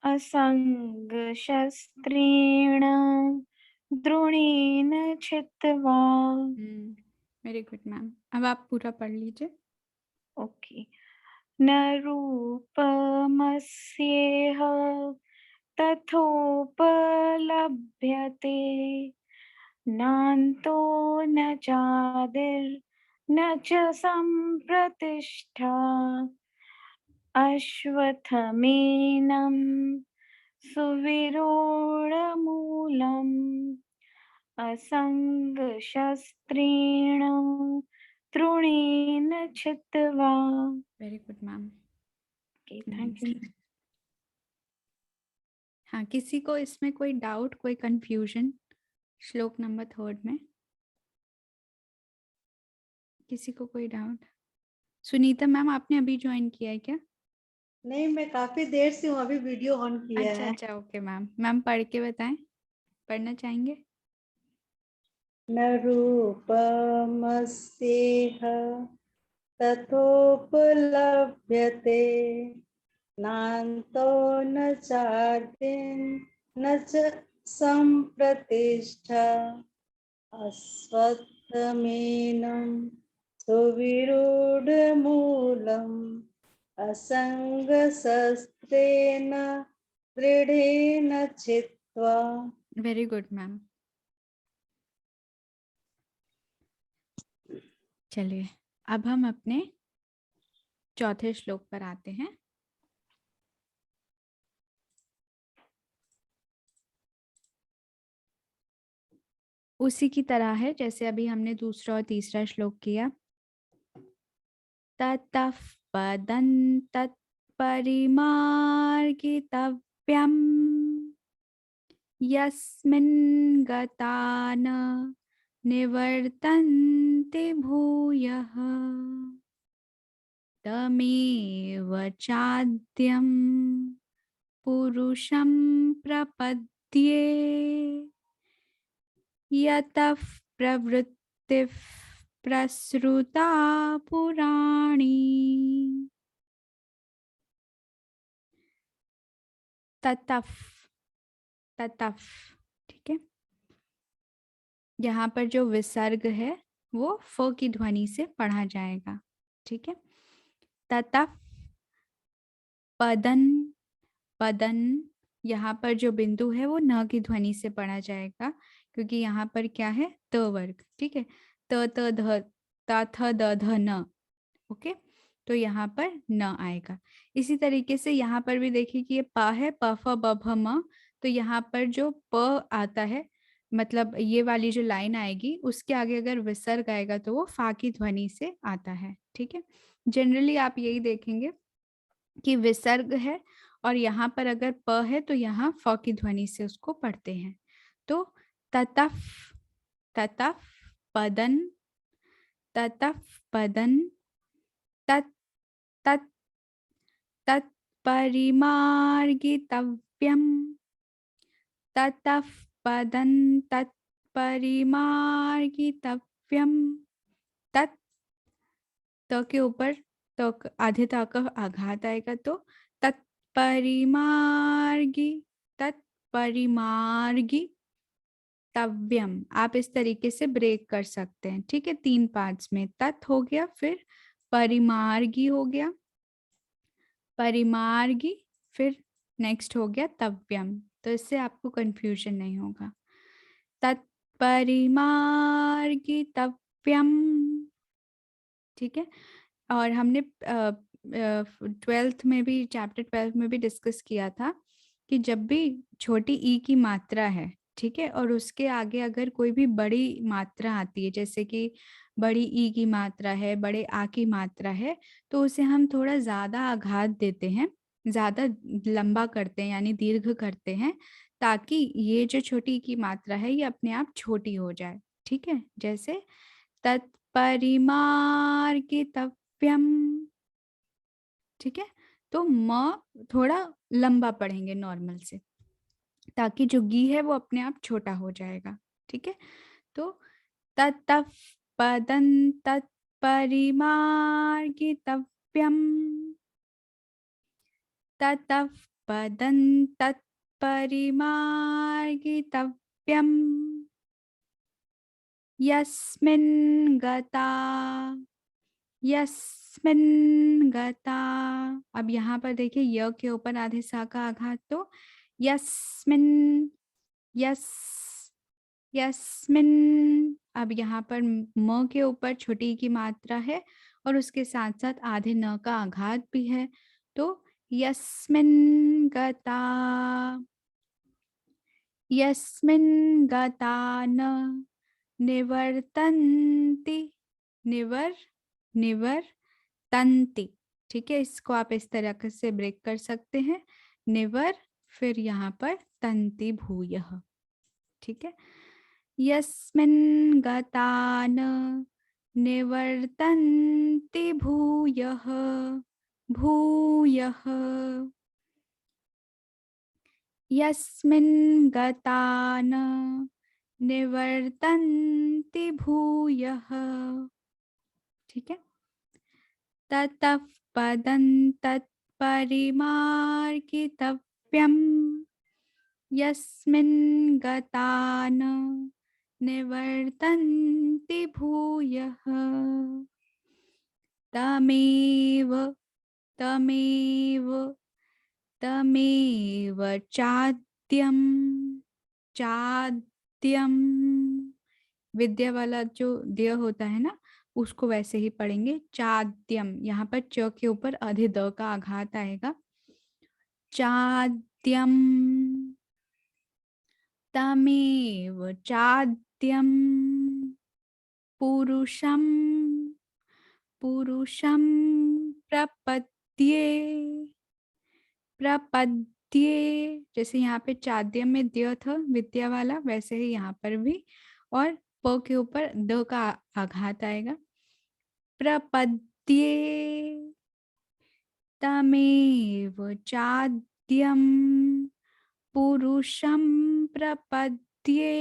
G: असङ्गशस्त्रेण द्रोणेन छित्त्वा।
A: वेरी गुड मैम, अब आप पूरा पढ़ लीजिए।
G: ओके। न रूपमस्येह तथोपलभ्यते। नान्तो न चादिर्न च सम्प्रतिष्ठा। अश्वत्थमेनं सुविरूढमूलम् असङ्गशस्त्रेण तृणेन छित्त्वा।
A: Very good ma'am.
G: Okay, thank you.
A: हाँ, किसी को इसमें कोई डाउट, कोई कंफ्यूजन श्लोक नंबर 3 में? किसी को कोई डाउट? सुनीता मैम, आपने अभी ज्वाइन किया है क्या?
H: नहीं, मैं काफी देर से हूँ, अभी वीडियो ऑन किया
A: अच्छा
H: है।
A: अच्छा, ओके मैम। मैम पढ़ के बताएं, पढ़ना चाहेंगे?
H: न रूपमस्येह तथोपलभ्यते। नान्तो न चादिर्न च सम्प्रतिष्ठा। अश्वत्थमेनं सुविरूढमूलम् असङ्गशस्त्रेण दृढेन छित्त्वा।
A: Very good ma'am. चलिए, अब हम अपने चौथे श्लोक पर आते हैं। उसी की तरह है जैसे अभी हमने दूसरा और तीसरा श्लोक किया। ततः पदं तत्परिमार्गितव्यम् यस्मिन् गता न निवर्तन्ते भूयः तमेव चाद्यं पुरुषं प्रपद्ये यतः प्रवृत्तिः प्रसृता पुराणी। ततः, ततः, ठीक है। यहाँ पर जो विसर्ग है वो फ की ध्वनि से पढ़ा जाएगा, ठीक है। ततः पदन, पदन, यहाँ पर जो बिंदु है वो न की ध्वनि से पढ़ा जाएगा, क्योंकि यहाँ पर क्या है, त वर्ग, ठीक है। त त ध ता थ द ध न, ओके। तो यहाँ पर न आएगा। इसी तरीके से यहाँ पर भी देखिए कि ये प है, प फ ब भ म, तो यहाँ पर जो प आता है, मतलब ये वाली जो लाइन आएगी उसके आगे अगर विसर्ग आएगा तो वो फा की ध्वनि से आता है, ठीक है। जनरली आप यही देखेंगे कि विसर्ग है और यहाँ पर अगर प है तो यहाँ फ की ध्वनि से उसको पढ़ते हैं। तो ततः, ततः पदन, ततः पदन, तत् तत् तत् परिमार्गितव्यम ततः पदं तत्परिमार्गितव्यम। तत् त के ऊपर तो आधे ता का आघात आएगा तो तत्परिमार्गी तत्परिमार्गी तव्यम। आप इस तरीके से ब्रेक कर सकते हैं, ठीक है। 3 पार्ट्स में तत् हो गया, फिर परिमार्गी हो गया, परिमार्गी, फिर नेक्स्ट हो गया तव्यम। तो इससे आपको कंफ्यूजन नहीं होगा। तत्परिमार्गी तव्यम, ठीक है। और हमने 12th में भी, चैप्टर 12 में भी डिस्कस किया था कि जब भी छोटी ई की मात्रा है, ठीक है, और उसके आगे अगर कोई भी बड़ी मात्रा आती है, जैसे कि बड़ी ई की मात्रा है, बड़े आ की मात्रा है, तो उसे हम थोड़ा ज़्यादा आघात देते हैं, ज़्यादा लंबा करते हैं, यानी दीर्घ करते हैं, ताकि ये जो छोटी ई की मात्रा है ये अपने आप छोटी हो जाए, ठीक है। जैसे तत्परिमार्गितव्यम, ठीक है। तो म थोड़ा लंबा पढ़ेंगे नॉर्मल से, ताकि जो गी है वो अपने आप छोटा हो जाएगा, ठीक है। तो ततः पदं तत्परिमार्गितव्यम, ततः पदं तत्परिमार्गितव्यम, यस्मिन् गता यस्मिन् गता। अब यहाँ पर देखिए य के ऊपर आधे सा का आघात, तो यस्मिन्, यस यस्मिन्। अब यहाँ पर म के ऊपर छोटी की मात्रा है और उसके साथ साथ आधे न का आघात भी है, तो यस्मिन् गता, यस्मिन् गता न निवर्तन्ति, निवर्तन्ति, ठीक है। इसको आप इस तरह से ब्रेक कर सकते हैं, निवर, फिर यहाँ पर तन्ति भूयः, ठीक है। यस्मिन् गता न निवर्तन्ति भूयः, भूयः, यस्मिन् गता न निवर्तन्ति भूयः, ठीक है। ततः पदं तत्परिमार्गितव्यम, यस्मिन् गता न निवर्तन्ति भूयः, तमेव तमेव तमेव चाद्यम, चाद्यम, विद्या वाला जो द्य होता है ना, उसको वैसे ही पढ़ेंगे, चाद्यम। यहाँ पर च के ऊपर आधे द का आघात आएगा, चाद्यम, तमेव चाद्यम, पुरुषम, पुरुषम प्रपद्ये, प्रपद्ये। जैसे यहाँ पे चाद्यम में द्य था विद्या वाला, वैसे ही यहाँ पर भी, और प के ऊपर द का आघात आएगा, प्रपद्ये, तमेव चाद्यम पुरुषं प्रपद्ये,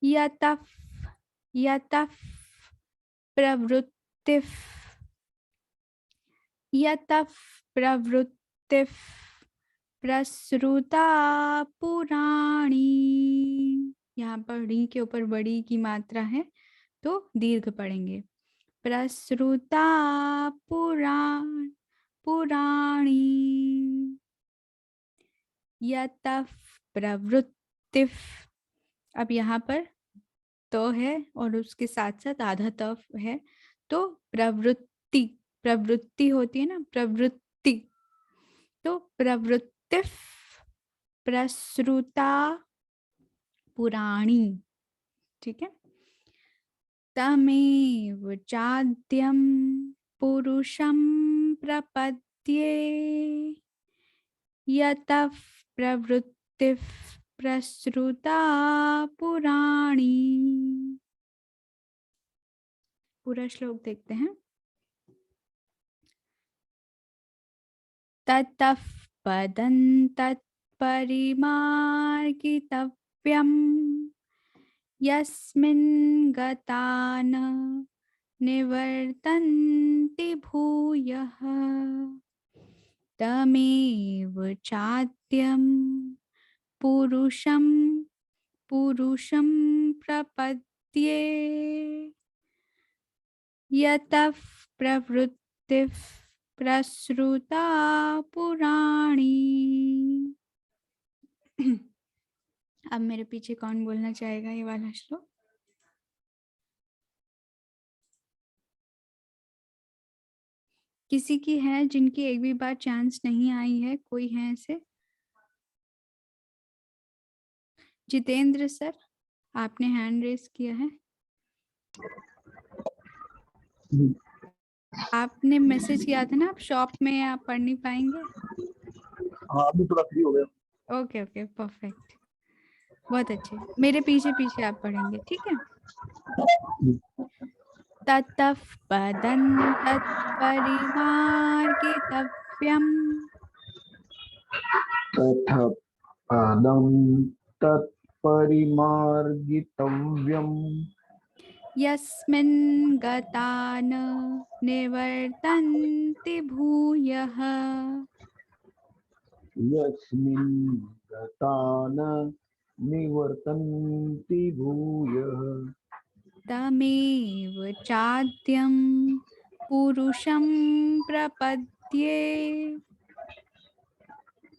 A: यतः यतः प्रवृत्तिः, यतः प्रवृत्तिः प्रसृता पुराणी। यहाँ पर री के ऊपर बड़ी की मात्रा है तो दीर्घ पढ़ेंगे, प्रसृता पुराणी, यतः प्रवृत्तिः। अब यहाँ पर तो है और उसके साथ साथ आधा तफ है, तो प्रवृत्ति, प्रवृत्ति होती है ना, प्रवृत्ति, तो प्रवृत्तिः प्रसृता पुराणी, ठीक है। तमेव चाद्यम पुरुषं प्रपद्ये, यतः प्रवृत्तिः प्रसृता पुराणी। पूरा श्लोक देखते हैं। ततः पदं तत्परिमार्गितव्यम् यस्मिन् गता न निवर्तन्ति भूयः तमेव चाद्यं पुरुषं प्रपद्ये यतः प्रवृत्तिः प्रसृता पुराणी। अब मेरे पीछे कौन बोलना चाहेगा ये वाला श्लोक? किसी की है जिनकी एक भी बार चांस नहीं आई है? कोई है ऐसे? जितेंद्र सर, आपने हैंड रेस किया है। आपने मैसेज किया था ना, आप शॉप में आप पढ़ नहीं पाएंगे।
I: हाँ अभी थोड़ा फ्री हो गया।
A: ओके ओके परफेक्ट, बहुत अच्छे। मेरे पीछे पीछे आप पढ़ेंगे, ठीक है। ततः पदं तत्परिमार्गितव्यम्
I: तथा पदं तत्परिमार्गितव्यम्
A: यस्मिन् गता न निवर्तन्ति भूयः
I: यस्मिन् गता न निवर्तन्ति भूयः
A: तमेव चाद्यं पुरुषं प्रपद्ये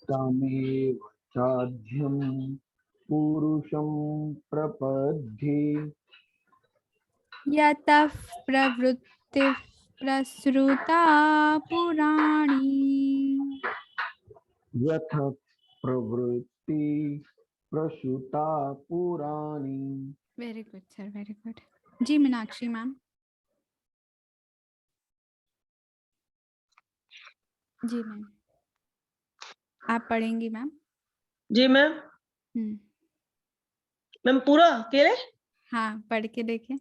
I: तमेव चाद्यं पुरुषं प्रपद्ये
A: यतः प्रवृत्तिः प्रसृता पुराणी।
I: यथ प्रवृत्ति प्रसुता पुराणी।
A: Very good sir, very good. जी मीनाक्षी मैम। जी मैम, आप पढ़ेंगी मैम।
B: जी मैम। मैम पूरा कह रहे?
A: हाँ पढ़ के देखें।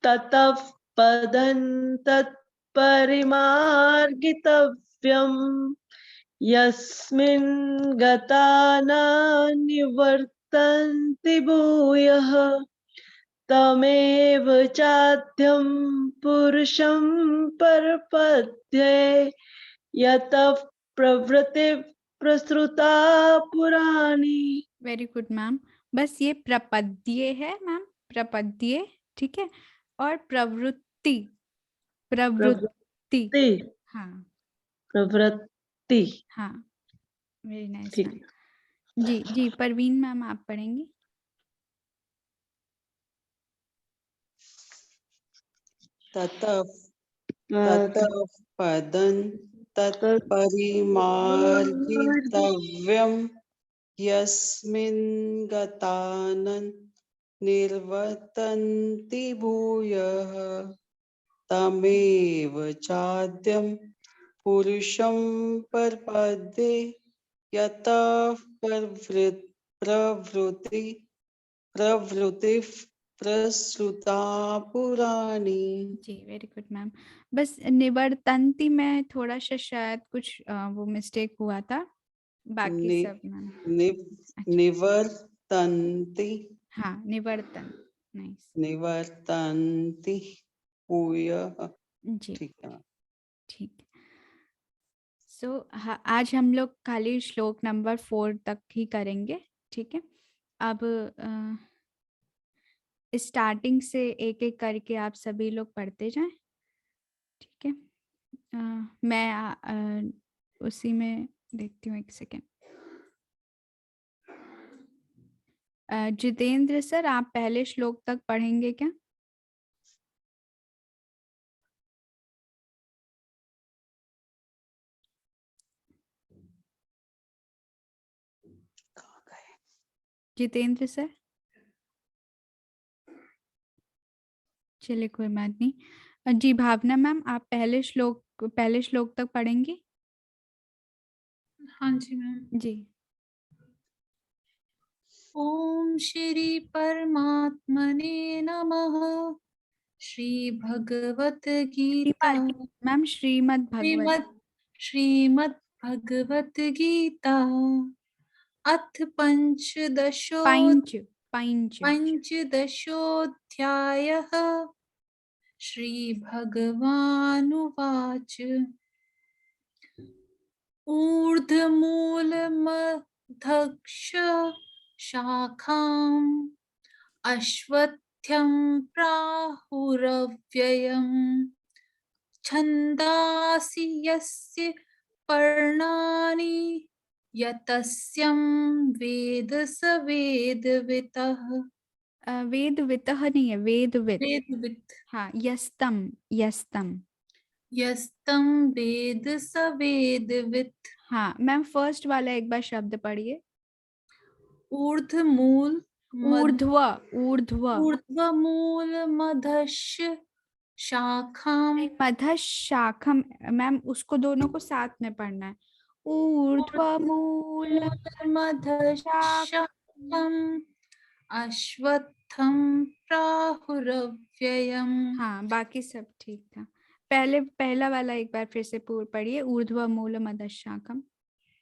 B: ततः पदं तत्परिमार्गितव्यम् यस्मिन् गता न निवर्तन्ति भूयः तमेव चाद्यं पुरुषं प्रपद्ये यतः प्रवृत्ति प्रसृता पुराणी।
A: Very good ma'am. बस ये प्रपद्ये है मैम, प्रपद्ये, ठीक है। और प्रवृत्ति, प्रवृत्ति, हाँ
B: प्रवृत्ति,
A: हाँ, वेरी नाइस
B: ठीक
A: मैम।
B: है।
A: जी जी परवीन मैम आप पढ़ेंगी।
J: ततः पदं तत्परिमार्गितव्यं यस्मिन् गता न निवर्तन्ति भूयः तमेव चाद्यं पुरुषं प्रपद्ये यतः प्रवृत्तिः प्रसृता पुराणी।
A: जी वेरी गुड मैम। बस निवर्तन्ति में थोड़ा सा शायद कुछ वो मिस्टेक हुआ था, बाकी सब मैम।
J: निवर्तन्ति,
A: हाँ निवर्तन, नाइस।
J: निवर्तन्ति भूयः,
A: जी
J: ठीक है।
A: ठीक। सो आज हम लोग खाली श्लोक नंबर 4 तक ही करेंगे, ठीक है। अब स्टार्टिंग से एक एक करके आप सभी लोग पढ़ते जाएं, ठीक है। मैं उसी में देखती हूँ, एक सेकेंड। जितेंद्र सर आप पहले श्लोक तक पढ़ेंगे क्या? जितेंद्र सर, चलिए कोई बात नहीं। जी भावना मैम आप पहले श्लोक तक पढ़ेंगी।
C: हाँ जी मैम।
A: जी।
C: ओम श्री परमात्मने नमः। श्री भगवत गीता
A: मैम श्रीमद् भगवत,
C: श्रीमद् भगवत गीता अथ पंचदशोऽध्यायः श्रीभगवानुवाच ऊर्ध्वमूलमधक्ष शाखाम् अश्वत्थं प्राहुरव्ययम् छन्दांसि यस्य पर्णानि यतस्यं वेद स वेदवितः।
A: वेदवितः नहीं है, वेदवित।
C: वेदवित।
A: हाँ, यस्तम यस्तम
C: यस्तं वेद स वेदवित।
A: हाँ मैम, फर्स्ट वाला एक बार शब्द पढ़िए।
C: ऊर्ध्वमूल
A: ऊर्ध्व ऊर्ध्व
C: ऊर्ध्वमूलमधश्य शाखाम्।
A: मधश शाखम मैम, उसको दोनों को साथ में पढ़ना है। ऊर्ध्वमूल
C: मधशाखम् अश्वत्थं प्राहुरव्ययम्।
A: हाँ, बाकी सब ठीक था। पहला वाला एक बार फिर से पूर्ण पढ़िए। ऊर्ध्वमूल मधशाखम।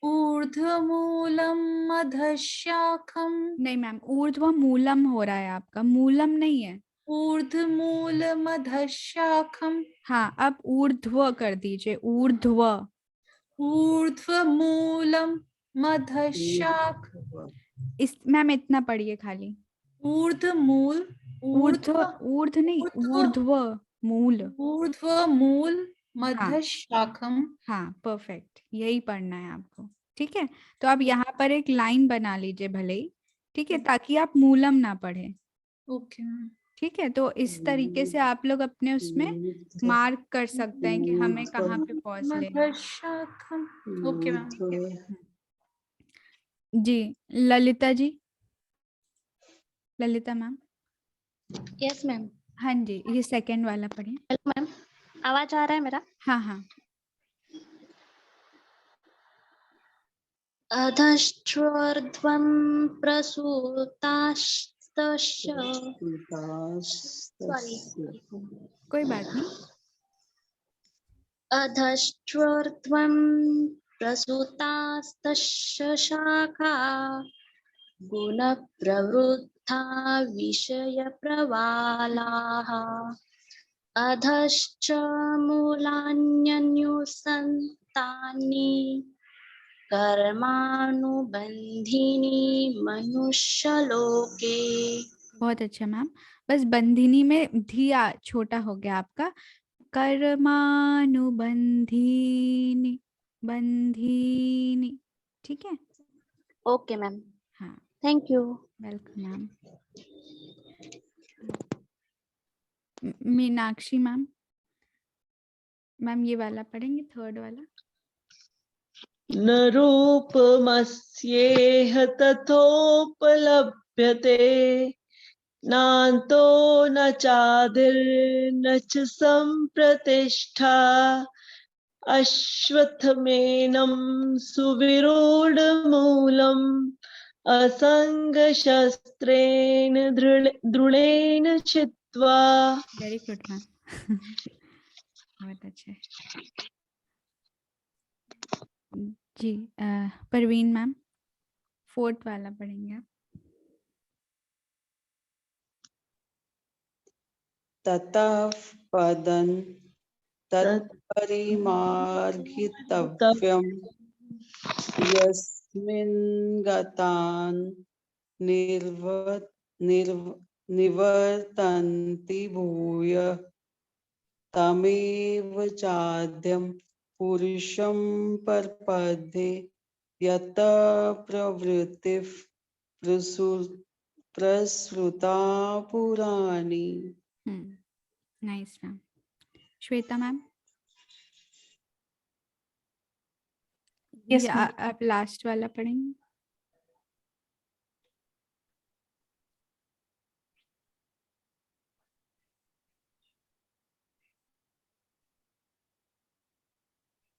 C: ऊर्ध्वमूलम मधशाखम्।
A: नहीं मैम, ऊर्ध्वमूलम हो रहा है आपका, मूलम नहीं है।
C: ऊर्ध्वमूल मधशाखम्।
A: हाँ, अब ऊर्ध्व कर दीजिए। ऊर्ध्व।
C: ऊर्ध्वमूलम मधशाख।
A: इस मैम इतना पढ़िए खाली।
C: ऊर्ध्वमूल
A: ऊर्ध्व नहीं, ऊर्ध्व मूल।
C: ऊर्ध्वमूल मधशाखम्।
A: हाँ परफेक्ट, यही पढ़ना है आपको। ठीक है, तो आप यहाँ पर एक लाइन बना लीजिए भले ही, ठीक है, ताकि आप मूलम ना पढ़े।
C: ओके।
A: ठीक है, तो इस तरीके से आप लोग अपने उसमें मार्क कर सकते हैं कि हमें कहाँ पे पॉज लेना है।
C: मधशाखम्। Okay ma'am.
A: जी, Lalita ji, Lalita ma'am.
F: Yes ma'am.
A: हाँ जी, ये सेकंड वाला पढ़िए।
F: हेलो मैम, आवाज आ रहा है मेरा?
A: हाँ हाँ।
F: अधश्चोर्ध्वं प्रसूतास्तश। सॉरी,
A: कोई बात नहीं।
F: अधश्चोर्ध्वं प्रसूतास्तश शाखा गुणप्रवृद्धा विषयप्रवालाः अधश्च मूलान्यनुसन्तानि कर्मानुबन्धीनि मनुष्यलोके।
A: बहुत अच्छा मैम, बस बंधिनी में धी छोटा हो गया आपका। कर्मानुबंधीनि, बंधीनि। ठीक है।
F: ओके मैम,
A: हाँ,
F: thank you.
A: Welcome ma'am. Meenakshi ma'am, ma'am ये वाला पढ़ेंगे, थर्ड वाला।
B: न रूपमस्येह तथोपलभ्यते नान्तो न चादिर्न च सम्प्रतिष्ठा अश्वत्थमेनं सुविरूढमूलम् असङ्गशस्त्रेण दृढेन चित्वा।
A: Very good ma'am. बहुत अच्छे जी। परवीन मैम, फोर्थ वाला पढ़ेंगे आप।
J: ततः पदं तत्परिमार्गितव्यं यस्मिन् गतान् निवर्तन्ति भूय तमेव चाद्यं पुरुषं प्रपद्ये यत प्रवृत्तिः प्रसृता पुराणी।
A: Nice ma'am. Shweta ma'am,
G: Yes,
A: ये
G: ma'am.
A: आप लास्ट वाला पढ़ेंगे।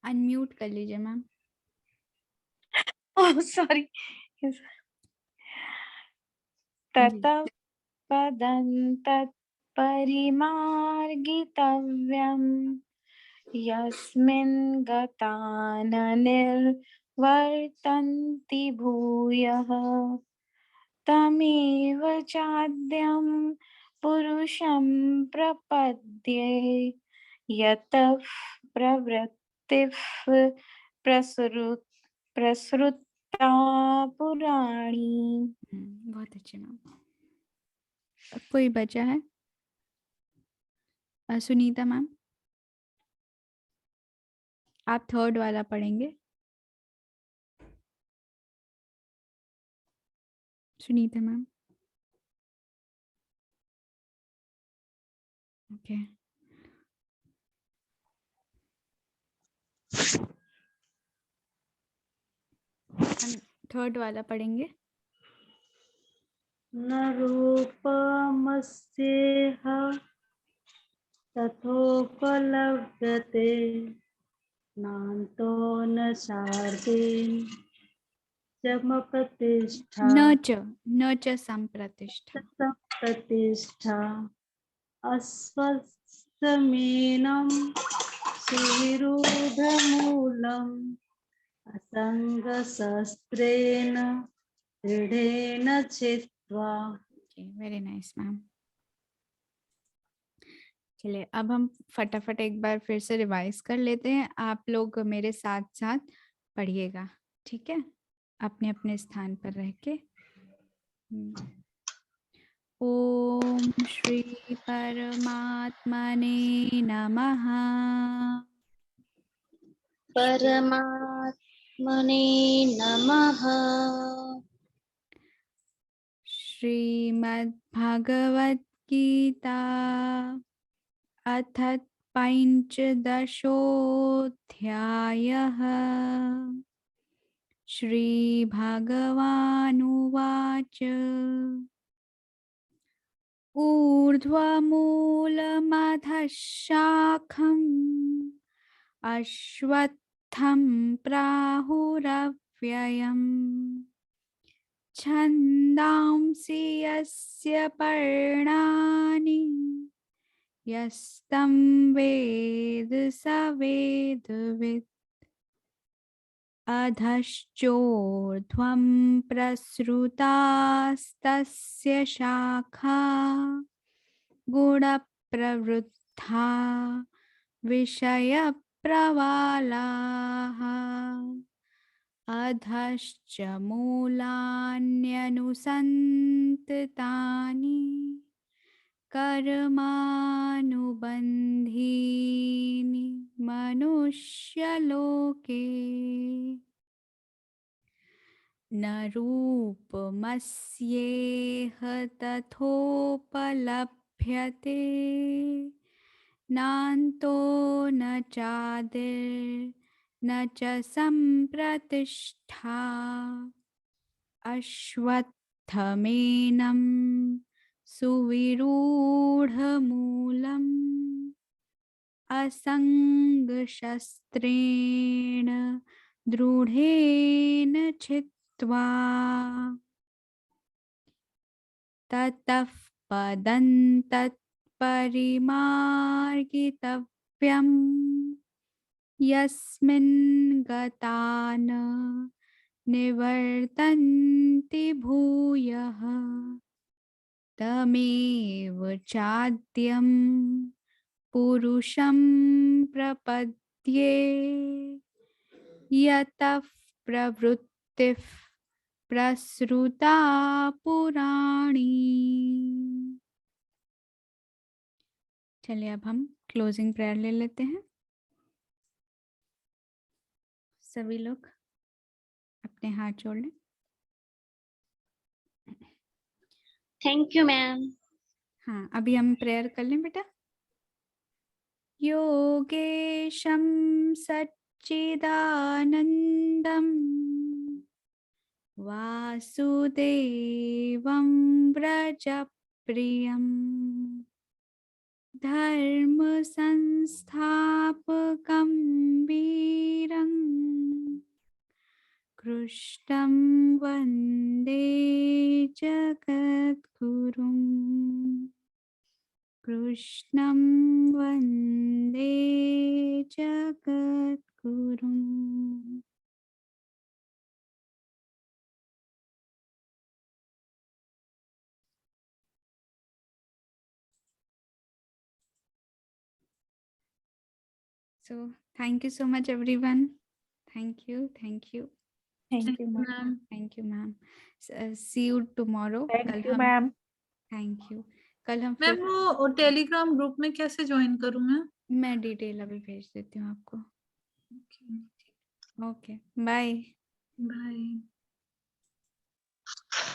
A: अनम्यूट कर लीजिए मैम।
G: Oh, sorry. Yes. ततः पदं तत्परिमार्गितव्यं यस्मिन् गता न निर्वर्तन्ति भूयः तमेव चाद्यं पुरुषं प्रपद्ये यतः प्रवृत्तिः प्रसृता पुराणी।
A: बहुत अच्छे मैम। अब कोई बचा है? सुनीता मैम, आप थर्ड वाला पढ़ेंगे। Sunita ma'am, okay. हम थर्ड वाला पढ़ेंगे।
H: न रूपमस्येह तथोपलभ्यते नान्तो न चार्देन जमप्रतिष्ठा
A: न च संप्रतिष्ठा।
H: प्रतिष्ठा अस्वस्थमेनं सुविरूढमूलम् असङ्गशस्त्रेण दृढेन छित्त्वा।
A: Very nice ma'am. चलिए अब हम फटाफट एक बार फिर से रिवाइज कर लेते हैं। आप लोग मेरे साथ साथ पढ़िएगा, ठीक है, अपने अपने स्थान पर रह के। ओम श्री परमात्मने नमः।
F: परमात्मने नमः।
A: श्रीमद्भगवद गीता अथ पंचदशोऽध्यायः। श्रीभगवानुवाच ऊर्ध्वमूलमधः शाखम् अश्वत्थं प्राहुरव्ययम् छन्दांसि यस्य पर्णानि यस्तं वेद स वेदवित्। अधश्चोर्ध्वं प्रसृतास्तस्य शाखा गुणप्रवृद्धा विषयप्रवालाः। अधश्च मूलान्यनुसन्ततानि कर्मानुबन्धीनि मनुष्यलोके। न रूपमस्येह तथोपलभ्यते नान्तो न चादिर्न च संप्रतिष्ठा। अश्वत्थमेनं सुविरूढमूलम् असङ्गशस्त्रेण दृढेन छित्त्वा। ततः पदं तत्परिमार्गितव्यम् यस्मिन् गता न निवर्तन्ति भूयः तमेव चाद्यं पुरुषं प्रपद्ये यतः प्रवृत्तिः प्रसृता पुराणी। चलिए अब हम क्लोजिंग प्रेयर ले लेते हैं। सभी लोग अपने हाथ जोड़ लें।
F: Thank you ma'am.
A: हाँ, अभी हम प्रेयर कर लें बेटा। योगेशं सच्चिदानन्दं वासुदेवं व्रजप्रियं धर्मसंस्थापकं वीरं कृष्णं वन्दे जगद्गुरुम्। कृष्णं वन्दे So thank you so much everyone. Thank you.
G: Thank you
C: thank
G: ma'am.
C: You ma'am.
A: Thank you ma'am. See you tomorrow.
D: Thank
A: कल
D: यू
A: हम
D: मैम।
A: Thank you. कल हम
C: मैम
A: फिर
C: वो टेलीग्राम ग्रुप में कैसे ज्वाइन करूँ मैं?
A: मैं डिटेल अभी भेज देती हूँ आपको. Okay bye.
C: बाय।